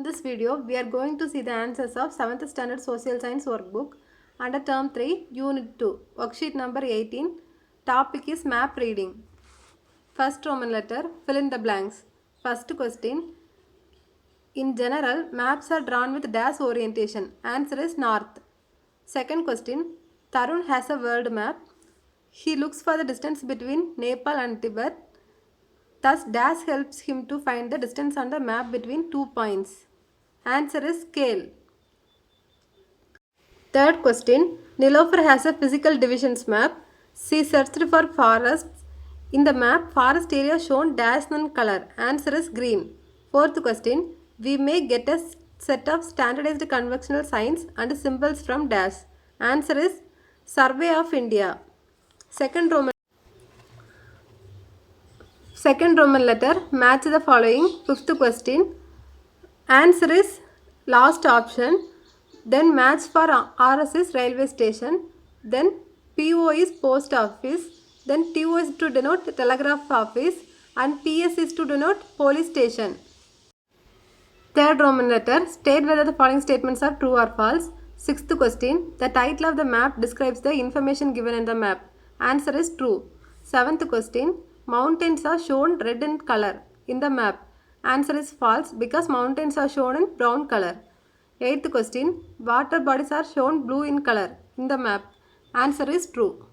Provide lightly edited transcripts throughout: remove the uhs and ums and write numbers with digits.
In this video, we are going to see the answers of 7th Standard Social Science Workbook under Term 3, Unit 2, Worksheet number 18. Topic is Map Reading. First Roman letter, fill in the blanks. First question, in general, maps are drawn with dash orientation. Answer is north. Second question, Tarun has a world map. He looks for the distance between Nepal and Tibet. Thus, dash helps him to find the distance on the map between 2 points. Answer is scale. Third question, Nilofer has a physical divisions map. She searched for forests. In the map, forest area shown dash in color. Answer is green. Fourth question, we may get a set of standardized conventional signs and symbols from dash. Answer is Survey of India. Second Roman letter, match the following. Fifth question, answer is last option. Then match for RS is railway station. Then PO is post office. Then TO is to denote telegraph office. And PS is to denote police station. Third Roman letter, state whether the following statements are true or false. Sixth question, the title of the map describes the information given in the map. Answer is true. Seventh question, mountains are shown red in color in the map. Answer is false because mountains are shown in brown color. Eighth question, water bodies are shown blue in color in the map. Answer is true.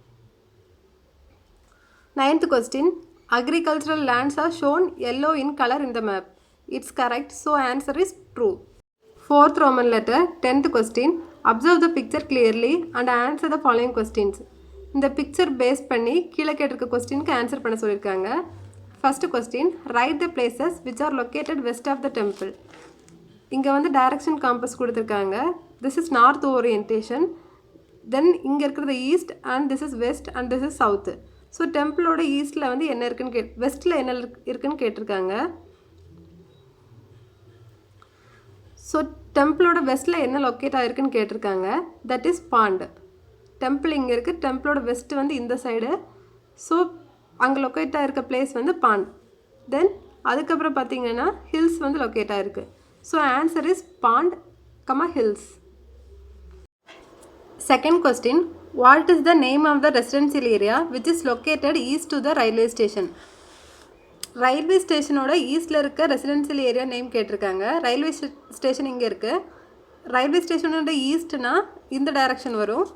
Ninth question, agricultural lands are shown yellow in color in the map. It's correct, so answer is true. Fourth Roman letter, 10th question, observe the picture clearly and answer the following questions. இந்த picture base பண்ணி கீழே கேட்டிருக்க கொஸ்டினுக்கு answer பண்ண சொல்லியிருக்காங்க. First question, write the places which are located west of the temple. இங்கே வந்து direction compass கொடுத்துருக்காங்க. This is north orientation. Then இங்கே இருக்கிறது east and this is west and this is south. So டெம்பிளோட ஈஸ்டில் வந்து என்ன இருக்குன்னு வெஸ்ட்டில் என்ன இருக்குன்னு கேட்டிருக்காங்க. ஸோ டெம்பிளோட வெஸ்ட்டில் என்ன லொக்கேட் ஆகிருக்குன்னு கேட்டிருக்காங்க. That is bond. டெம்பிள் இங்கே இருக்குது, டெம்பிளோட வெஸ்ட் வந்து இந்த சைடு. ஸோ அங்கே லொக்கேட் ஆகிருக்க பிளேஸ் வந்து பாண்ட். தென் அதுக்கப்புறம் பார்த்தீங்கன்னா ஹில்ஸ் வந்து லொக்கேட் ஆகிருக்கு. So answer is bond hills. Second question, what is the name of the residential area which is located east to the railway station? Railway ஸ்டேஷனோட ஈஸ்டில் இருக்க residential area name கேட்டிருக்காங்க. Railway station இங்கே இருக்குது. Railway ஸ்டேஷனோட ஈஸ்ட்னா இந்த direction வரும்.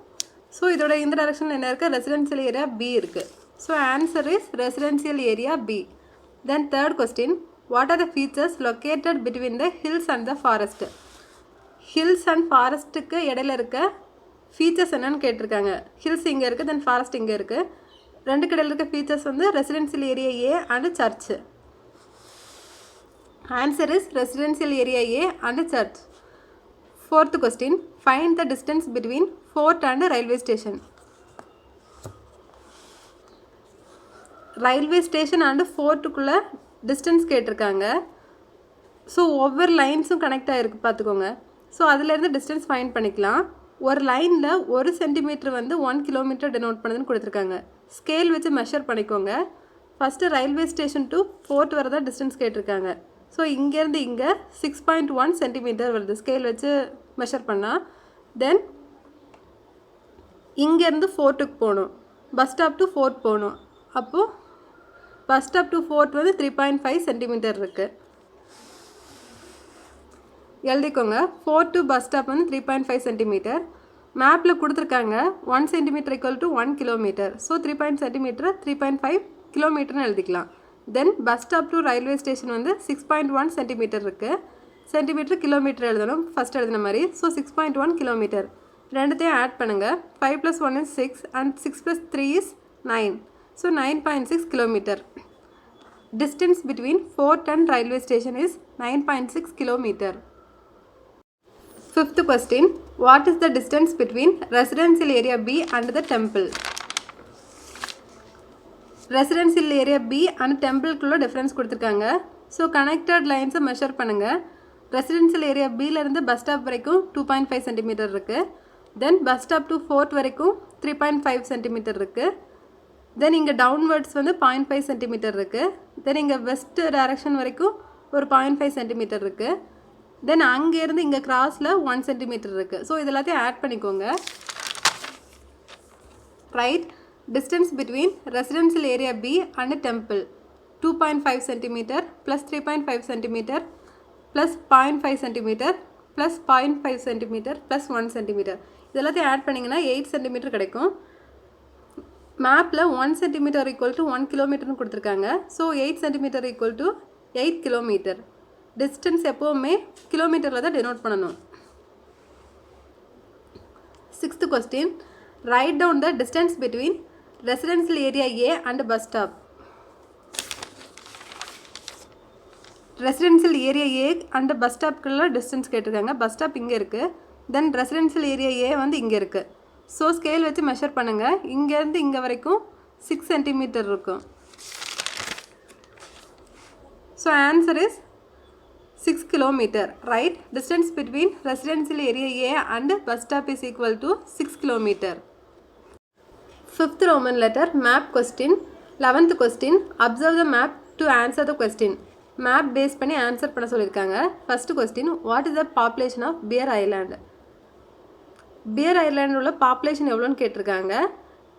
So இதோட இந்த டைரக்ஷனில் என்ன இருக்குது? ரெசிடென்சியல் ஏரியா பி இருக்குது. So answer is residential area B. Then third question, what are the features located between the hills and the forest? Hills and ஃபாரஸ்ட்டுக்கு இடையில இருக்க ஃபீச்சர்ஸ் என்னன்னு கேட்டிருக்காங்க. ஹில்ஸ் இங்கே இருக்குது, தென் ஃபாரஸ்ட் இங்கே இருக்குது. ரெண்டு கடையில் இருக்க ஃபீச்சர்ஸ் வந்து residential area A and church. Answer is residential area A and church. Fourth question, find the distance between fort and railway station. Railway station and ஃபோர்ட்டுக்குள்ளே டிஸ்டன்ஸ் கேட்டிருக்காங்க. ஸோ ஒவ்வொரு லைன்ஸும் கனெக்ட் ஆகிருக்கு பார்த்துக்கோங்க. ஸோ அதிலேருந்து டிஸ்டன்ஸ் ஃபைண்ட் பண்ணிக்கலாம். ஒரு லைனில் 1 சென்டிமீட்டர் வந்து 1 கிலோமீட்டர் டெனோட் பண்ணுதுன்னு கொடுத்துருக்காங்க. ஸ்கேல் வச்சு மெஷர் பண்ணிக்கோங்க. First railway station to fort வர தான் டிஸ்டன்ஸ் கேட்டிருக்காங்க. ஸோ இங்கேருந்து இங்கே 6.1 சென்டிமீட்டர் வருது ஸ்கேல் வச்சு மெஷர் பண்ணால். தென் இங்கேருந்து ஃபோர்ட்டுக்கு போகணும், பஸ் ஸ்டாப் டு ஃபோர்ட் போகணும். அப்போது பஸ் ஸ்டாப் டு ஃபோர்ட் வந்து 3.5 சென்டிமீட்டர் இருக்குது. எழுதிக்கோங்க. 4 டு பஸ் ஸ்டாப் வந்து 3.5 சென்டிமீட்டர். மேப்பில் கொடுத்துருக்காங்க 1 centimetre equal to 1 kilometre. So 3.5 centimetre 3.5 கிலோமீட்டர்னு எழுதிக்கலாம். தென் bus stop to railway station வந்து 6.1 சென்டிமீட்டர் இருக்குது. சென்டிமீட்டர் கிலோமீட்டர் எழுதணும் ஃபஸ்ட் எழுதின மாதிரி. So 6.1 kilometre. ரெண்டுத்தையும் ஆட் பண்ணுங்கள். 5 + 1 is 6 and 6 + 3 is 9. So 9.6 kilometre. Distance between fort and railway station is 9.6 kilometer. Fifth question, what is the distance between residential area B and the temple? Residential area B and temple குள்ள difference கொடுத்துருக்காங்க. So connected lines measure பண்ணுங்கள். Residential area பியிலேருந்து bus stop வரைக்கும் 2.5 centimetre இருக்குது. Then bus stop to fort வரைக்கும் 3.5 centimetre இருக்குது. தென் இங்கே downwards வந்து 0.5 சென்டிமீட்டர் இருக்குது. தென் இங்கே வெஸ்ட் டைரக்ஷன் வரைக்கும் ஒரு 0.5 சென்டிமீட்டர் இருக்குது. தென் அங்கேருந்து இங்கே கிராஸில் 1 சென்டிமீட்டர் இருக்குது. ஸோ இது எல்லாத்தையும் ஆட் பண்ணிக்கோங்க. Right distance between residential area B and temple 2.5 cm plus 3.5 cm plus 0.5 cm plus 0.5 cm plus 1 cm இதெல்லாத்தையும் ஆட் பண்ணிங்கன்னா 8 cm கிடைக்கும். மேப்பில் 1 cm equal to 1 km கொடுத்துருக்காங்க. So 8 cm equal to 8 km. Distance எப்போவுமே கிலோமீட்டரில் தான் டெனோட் பண்ணணும். 6th question. Write down the distance between residential area A and bus stop. Residential area A and bus stop குள்ள distance கேட்டிருக்காங்க. bus stop இங்கே இருக்குது. then residential area A வந்து இங்கே இருக்குது. ஸோ ஸ்கேல் வச்சு மெஷர் பண்ணுங்கள். இங்கேருந்து இங்கே வரைக்கும் 6 சென்டிமீட்டர் இருக்கும். So answer is 6 kilometer. Right? Distance between residential area A and bus stop is equal to 6 kilometer. 5th Roman letter map question. 11th question. Observe the map to answer the question. Map base பண்ணி answer பண்ண சொல்லியிருக்காங்க. First question. What is the population of Bear Island? Bear Island உள்ள population எவ்வளோன்னு கேட்டிருக்காங்க.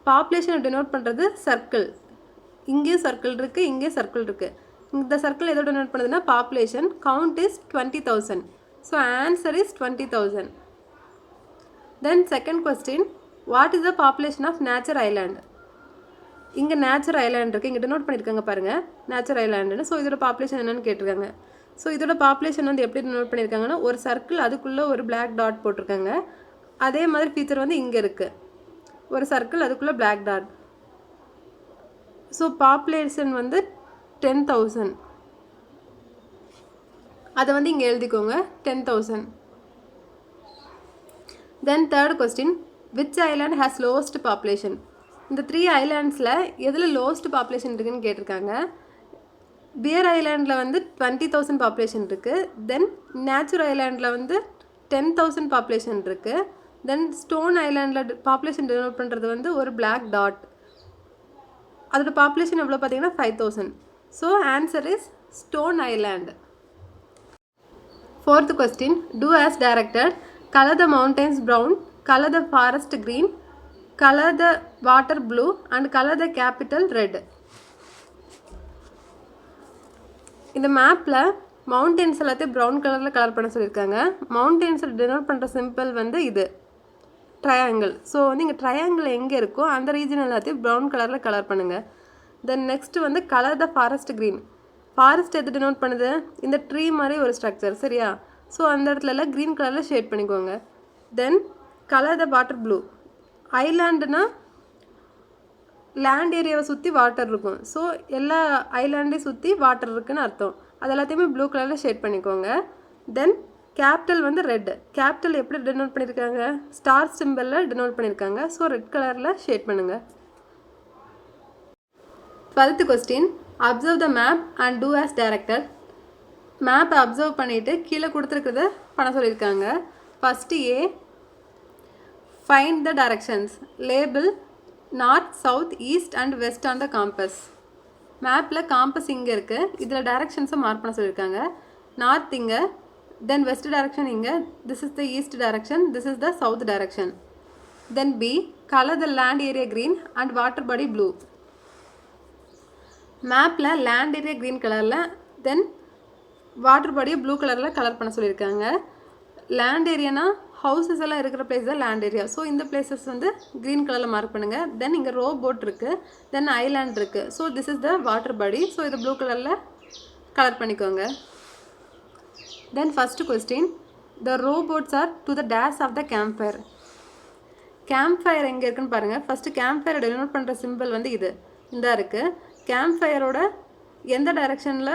பாப்புலேஷனை denote பண்ணுறது circle. இங்கே circle இருக்குது, இங்கே சர்க்கிள் இருக்குது. இந்த சர்க்கிள் எதோட டினோட் பண்ணுதுன்னா population. Count is 20,000. So answer is 20,000. Then second question. What is the population of nature island? இங்கே நேச்சர் ஐலாண்ட் இருக்குது, இங்கே டினோட் பண்ணியிருக்காங்க பாருங்கள் நேச்சர் ஐலாண்டுன்னு. ஸோ இதோட பாப்புலேஷன் என்னென்னு கேட்டிருக்காங்க. ஸோ இதோட பாப்புலேஷன் வந்து எப்படி டினோட் பண்ணியிருக்காங்கன்னா ஒரு சர்க்கிள் அதுக்குள்ளே ஒரு பிளாக் டாட் போட்டிருக்காங்க. அதே மாதிரி ஃபீச்சர் வந்து இங்கே இருக்குது, ஒரு சர்க்கிள் அதுக்குள்ளே பிளாக் டாட். ஸோ பாப்புலேஷன் வந்து 10,000. அதை வந்து இங்கே எழுதிக்கோங்க 10,000. தென் third question. Which island has lowest population? இந்த 3 ஐலாண்ட்ஸில் எதில் லோவஸ்ட் பாப்புலேஷன் இருக்குதுன்னு கேட்டிருக்காங்க. பியர் ஐலாண்டில் வந்து 20,000 பாப்புலேஷன் இருக்குது. தென் நேச்சுரல் ஐலாண்டில் வந்து 10,000 பாப்புலேஷன் இருக்குது. தென் ஸ்டோன் ஐலாண்டில் பாப்புலேஷன் டெவலப் பண்ணுறது வந்து ஒரு பிளாக் டாட். அதோட பாப்புலேஷன் எவ்வளோ பார்த்தீங்கன்னா 5,000. So answer is stone island. 4th question. Do as directed. Color the mountains brown, color the forest green, color the water blue and color the capital red. இந்த மேப்பில் mountains எல்லாத்தையும் brown கலரில் colour பண்ண சொல்லியிருக்காங்க. மவுண்டெயின்ஸில் denote பண்ணுற symbol வந்து இது triangle. So வந்து இங்கே ட்ரையாங்கிள் எங்கே இருக்கோ அந்த ரீஜன் எல்லாத்தையும் ப்ரௌன் கலரில் கலர் பண்ணுங்கள். தென் நெக்ஸ்ட் வந்து colour the forest green. Forest எது டினோட் பண்ணுது? இந்த ட்ரீ மாதிரி ஒரு ஸ்ட்ரக்சர், சரியா? ஸோ அந்த இடத்துலலாம் க்ரீன் கலரில் ஷேட் பண்ணிக்கோங்க. Then colour the water blue. ஐலாண்டுனா லேண்ட் ஏரியாவை சுற்றி வாட்டர் இருக்கும். ஸோ எல்லா ஐலாண்டையும் சுற்றி வாட்டர் இருக்குதுன்னு அர்த்தம். அது எல்லாத்தையுமே ப்ளூ கலரில் ஷேட் பண்ணிக்கோங்க. தென் கேபிட்டல் வந்து ரெட். கேபிட்டல் எப்படி டினோட் பண்ணியிருக்காங்க? ஸ்டார் சிம்பிளில் டினோட் பண்ணியிருக்காங்க. ஸோ ரெட் கலரில் ஷேட் பண்ணுங்கள். 12th question. Observe the map and do as directed. மேப்பை அப்சர்வ் பண்ணிவிட்டு கீழே கொடுத்துருக்கிறத பண்ண சொல்லியிருக்காங்க. First A. Find the directions. Label north, south, east and west on the compass. மேப்பில் காம்பஸ் இங்கே இருக்குது, இதில் டைரக்ஷன்ஸை மார்க் பண்ண சொல்லியிருக்காங்க. நார்த் இங்கே, தென் வெஸ்ட் டைரக்ஷன் இங்கே, this is the east direction, this is the south direction. Then B. Colour the land area green and water body blue. மேப்பில் லேண்ட் ஏரியா க்ரீன் கலரில், தென் வாட்டர் பாடியை blue கலரில் colour பண்ண சொல்லியிருக்காங்க. Land ஏரியானா houses எல்லாம் இருக்கிற பிளேஸ் தான் லேண்ட் ஏரியா. ஸோ இந்த பிளேசஸ் வந்து க்ரீன் கலரில் மார்க் பண்ணுங்கள். தென் இங்கே ரோ போட் இருக்குது, தென் ஐலாண்ட் இருக்குது. So this is the water body. So இது ப்ளூ கலரில் கலர் பண்ணிக்கோங்க. Then first question. The row boats are to the dash of the camp fire. Camp fire எங்கே இருக்குன்னு பாருங்கள். ஃபஸ்ட்டு கேம்ப் ஃபயரை டெனோட் பண்ணுற சிம்பிள் வந்து இது இந்த இருக்குது. கேம்ப் ஃபயரோட எந்த டைரக்ஷனில்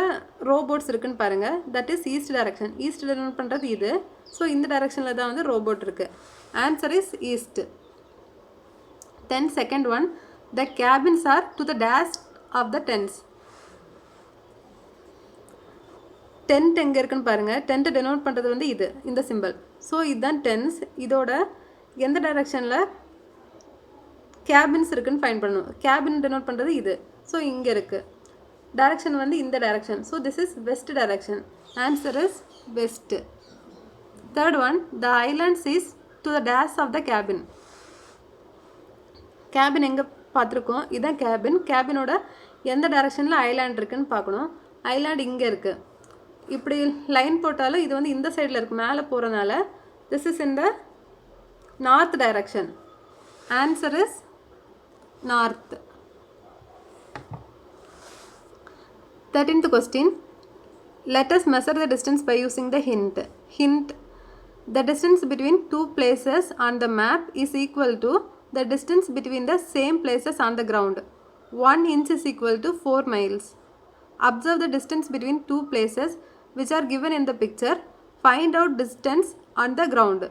ரோபோட்ஸ் இருக்குன்னு பாருங்கள். That is east direction. East denote பண்ணுறது இது. ஸோ இந்த டைரக்ஷனில் தான் வந்து ரோபோட் இருக்குது. Answer is east. Then second one. The cabins are to the dash of the tents. Tent எங்கே இருக்குன்னு பாருங்கள். டென்ட்டை டெனோட் பண்ணுறது வந்து இது இந்த சிம்பிள். ஸோ இதுதான் டென்ஸ். இதோட எந்த டைரக்ஷனில் கேபின்ஸ் இருக்குன்னு ஃபைண்ட் பண்ணணும். கேபின் டெனோட் பண்ணுறது இது. ஸோ இங்கே இருக்குது. டைரக்ஷன் வந்து இந்த direction. So this is west direction. Answer is west. Third one, the islands is to the dash of the cabin. Cabin எங்கே பார்த்துருக்கோம், இதுதான் கேபின். கேபினோட எந்த டைரக்ஷனில் ஐலாண்ட் இருக்குதுன்னு பார்க்கணும். ஐலாண்ட் இங்கே இருக்குது. இப்படி லைன் போட்டாலும் இது வந்து இந்த சைடில் இருக்குது, மேலே போகிறதுனால this is in the north direction. Answer is north. 13th question. Let us measure the distance by using the hint. Hint. The distance between two places on the map is equal to the distance between the same places on the ground. 1 inch is equal to 4 miles. Observe the distance between two places which are given in the picture. Find out distance on the ground.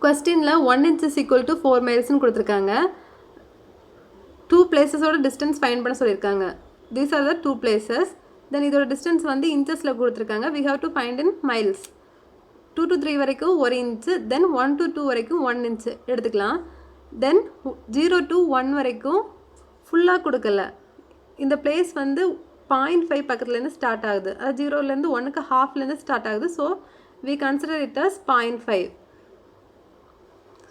Questionல 1 inch is equal to 4 miles னு கொடுத்துருக்காங்க. Two பிளேஸஸோட distance find பண்ண சொல்லியிருக்காங்க. These are the two places. Then இதோட distance வந்து இன்ச்சஸில் கொடுத்துருக்காங்க. We have to find in miles. 2 to 3 வரைக்கும் 1 inch, then 1 to 2 வரைக்கும் 1 இன்ச்சு எடுத்துக்கலாம். தென் 0 to 1 வரைக்கும் ஃபுல்லாக கொடுக்கல. இந்த பிளேஸ் வந்து 0.5 பக்கத்துலேருந்து ஸ்டார்ட் ஆகுது. அது 0லேருந்து 1க்கு ஹாஃப்லேருந்து ஸ்டார்ட் ஆகுது. So we consider it as 0.5.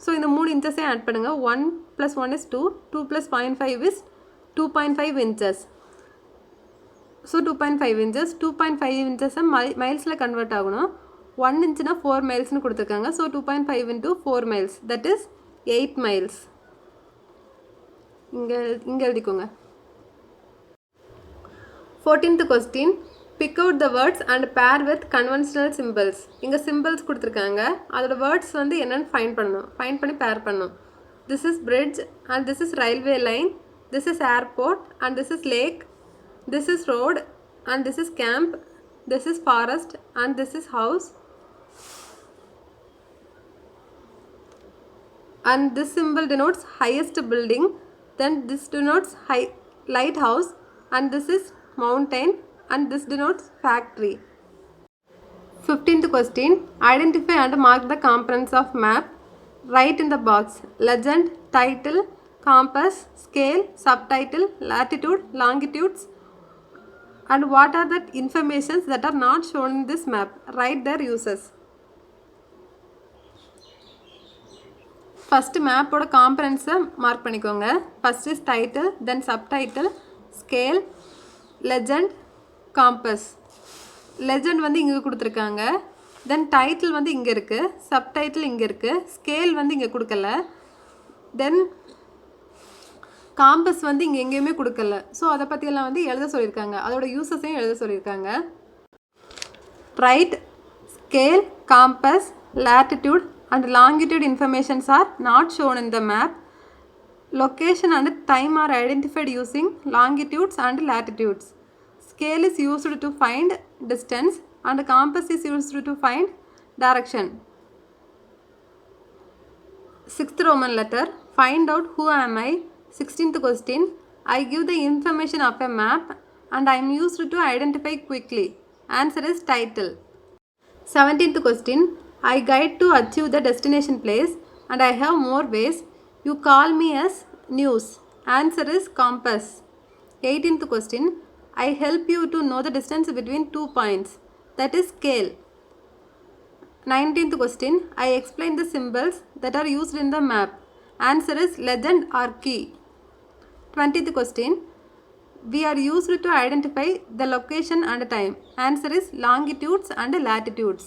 So இந்த 3 இன்ச்சஸையும் ஆட் பண்ணுங்கள். 1 + 1 is 2. 2 + 0.5 is 2.5 inches. So 2.5 inches. 2.5 inches மைல்ஸில் கன்வெர்ட் ஆகணும். 1 inchனா 4 milesனு கொடுத்துருக்காங்க. So 2.5 into 4 miles, that is 8 miles. இங்கே எழுதிக்கோங்க. 14th question. Pick out the words and pair with conventional symbols. இங்கே symbols கொடுத்துருக்காங்க. அதோட வேர்ட்ஸ் வந்து என்னென்னு ஃபைண்ட் பண்ணணும். ஃபைண்ட் பண்ணி பேர் பண்ணணும். This is bridge and this is railway line. This is airport and this is lake. This is road and this is camp. This is forest and this is house. And this symbol denotes highest building. Then this denotes lighthouse and this is mountain and this denotes factory. 15th question. Identify and mark the components of map. Write in the box legend, title, compass, scale, subtitle, latitude, longitudes, and what are the informations that are not shown in this map. Write their uses. First மேப்போட காம்பனன்ட்ஸை mark பண்ணிக்கோங்க. First is title, then subtitle, scale, legend, compass. Legend வந்து இங்கே கொடுத்துருக்காங்க. தென் title வந்து இங்கே இருக்குது, subtitle இங்கே இருக்குது, ஸ்கேல் வந்து இங்கே கொடுக்கல, தென் காம்பஸ் வந்து இங்கே எங்கேயுமே கொடுக்கல. ஸோ அதை பற்றியெல்லாம் வந்து எழுத சொல்லியிருக்காங்க. அதோட யூசஸையும் எழுத சொல்லியிருக்காங்க. Right, scale, compass, latitude and longitude informations are not shown in the map. Location and time are identified using longitudes and latitudes. Scale is used to find distance and compass is used to find direction. 6th Roman letter. Find out who am I. 16th question. I give the information of a map and I am used to identify quickly. Answer is title. 17th question. I guide to achieve the destination place and I have more ways. You call me as news. Answer is compass. 18th question. I help you to know the distance between 2 points. That is scale. 19th question. I explain the symbols that are used in the map. Answer is legend or key. 20th question. We are used to identify the location and time. Answer is longitudes and latitudes.